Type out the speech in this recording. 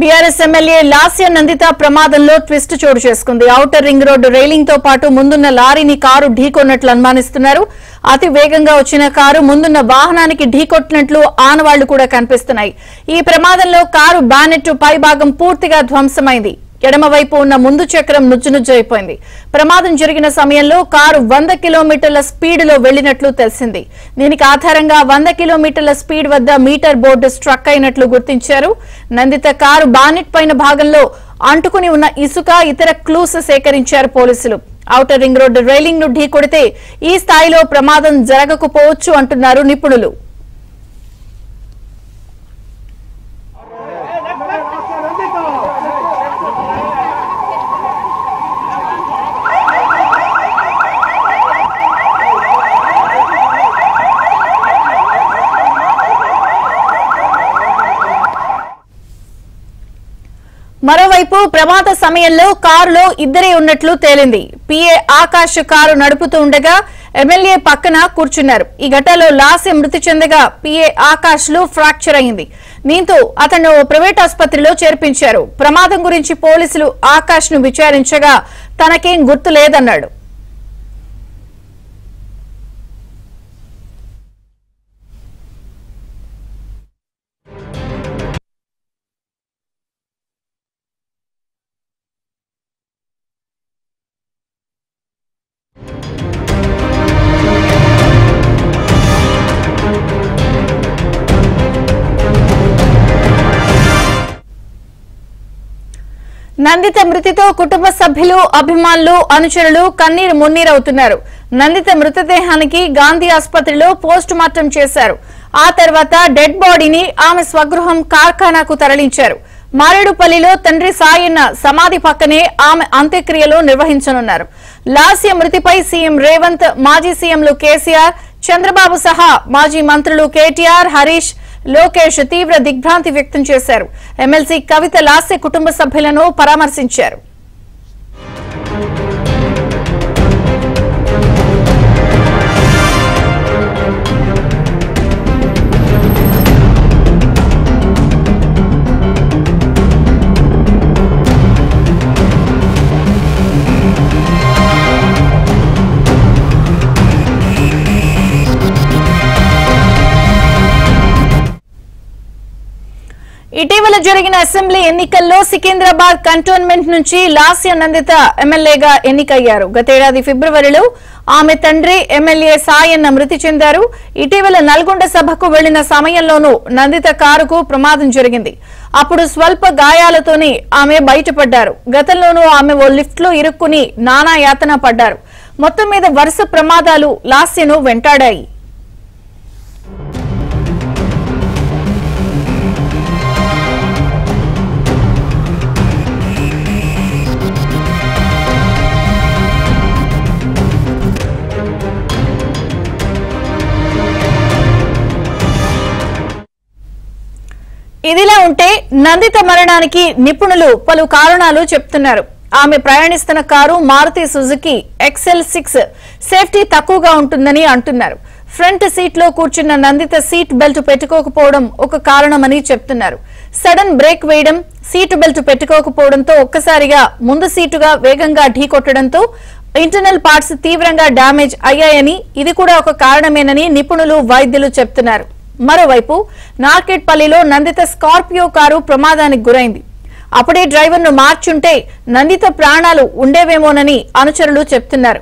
TRS MLA Lasya Nanditha ప్రమాదంలో twist చోటు చేసుకుంది. ఔటర్ రింగ్ రోడ్డు రైలింగ్ తో పాటు ముందున్న లారీని కారు ఢీకొన్నట్లు అనుమానిస్తున్నారు. అతి వేగంగా వచ్చిన కారు ముందున్న వాహనానికి ఢీకొట్టినట్లు ఆనవాళ్లు కూడా కనిపిస్తున్నాయి. ఈ ప్రమాదంలో కారు బానెట్ పై భాగం పూర్తిగా ధ్వంసమైంది. ఎడమవైపు ఉన్న ముందు చక్రం నుజ్జునుజ్జైపోయింది. ప్రమాదం జరిగిన సమయంలో కారు 100 కిలోమీటర్ల స్పీడ్ లో వెళ్లినట్లు తెలిసింది. దీనికి ఆధారంగా 100 కిలోమీటర్ల స్పీడ్ వద్ద మీటర్ బోర్డు స్ట్రక్ అయినట్లు గుర్తించారు. నందిత కారు బానెట్ పైన భాగంలో అంటుకుని ఉన్న ఇసుక, ఇతర క్లూస్ సేకరించారు పోలీసులు. ఔటర్ రింగ్ రోడ్డు రైలింగ్ ను ఢీకొడితే ఈ స్థాయిలో ప్రమాదం జరగకపోవచ్చు అంటున్నారు నిపుణులు. మరోవైపు ప్రమాద సమయంలో కారులో ఇద్దరే ఉన్నట్లు తేలింది. పీఏ ఆకాష్ కారు నడుపుతూ ఉండగా ఎమ్మెల్యే పక్కన కూర్చున్నారు. ఈ ఘటనలో లాస్య మృతి చెందగా పీఏ ఆకాష్ లో ఫ్రాక్చర్ అయింది. దీంతో అతను ప్రైవేట్ ఆసుపత్రిలో చేర్పించారు. ప్రమాదం గురించి పోలీసులు ఆకాష్ ను విచారించగా తనకేం గుర్తు లేదన్నాడు. నందిత మృతితో కుటుంబ సభ్యులు, అభిమానులు, అనుచరులు కన్నీరు మున్నీరవుతున్నారు. నందిత మృతదేహానికి గాంధీ ఆసుపత్రిలో పోస్ట్ మార్టం చేశారు. ఆ తర్వాత డెడ్ బాడీని ఆమె స్వగృహం కార్ఖానాకు తరలించారు. మారేడుపల్లిలో తండ్రి సాయన్న సమాధి పక్కనే ఆమె అంత్యక్రియలు నిర్వహించనున్నారు. లాస్య మృతిపై సీఎం రేవంత్, మాజీ సీఎంలు కేసీఆర్, చంద్రబాబు సహా మాజీ మంత్రులు కేటీఆర్, హరీష్, లోకేష్ తీవ్ర దిగ్భ్రాంతి వ్యక్తం చేశారు. ఎమ్మెల్సీ కవిత లాస్య కుటుంబ సభ్యులను పరామర్శించారు. ఇటీవల జరిగిన అసెంబ్లీ ఎన్నికల్లో సికింద్రాబాద్ కంటోన్మెంట్ నుంచి లాస్య నందిత ఎమ్మెల్యేగా ఎన్నికయ్యారు. గతేడాది ఫిబ్రవరిలో ఆమె తండ్రి ఎమ్మెల్యే సాయన్న మృతి చెందారు. ఇటీవల నల్గొండ సభకు వెళ్లిన సమయంలోనూ నందిత కారుకు ప్రమాదం జరిగింది. అప్పుడు స్వల్ప గాయాలతోనే ఆమె బయటపడ్డారు. గతంలోనూ ఆమె ఓ లిఫ్ట్ లో ఇరుక్కుని నానా యాతన పడ్డారు. మొత్తం మీద వరుస ప్రమాదాలు లాస్యను వెంటాడాయి. ఇదిలా ఉంటే నందిత మరణానికి నిపుణులు పలు కారణాలు చెప్తున్నారు. ఆమె ప్రయాణిస్తున్న car Maruti Suzuki XL6 safety తక్కువగా ఉంటుందని అంటున్నారు. ఫ్రంట్ సీట్ లో కూర్చున్న నందిత సీట్ బెల్ట్ పెట్టుకోకపోవడం ఒక కారణమని చెప్తున్నారు. సడన్ బ్రేక్ వేయడం, సీటు బెల్ట్ పెట్టుకోకపోవడంతో ఒక్కసారిగా ముందు సీటుగా వేగంగా ఢీకొట్టడంతో ఇంటర్నల్ పార్ట్స్ తీవ్రంగా డ్యామేజ్ అయ్యాయని, ఇది కూడా ఒక కారణమేనని నిపుణులు, వైద్యులు చెప్తున్నారు. మరోవైపు నార్కెట్పల్లిలో నందిత స్కార్పియో కారు ప్రమాదానికి గురైంది. అప్పుడే డ్రైవర్ ను మార్చుంటే నందిత ప్రాణాలు ఉండేవేమోనని అనుచరులు చెప్తున్నారు.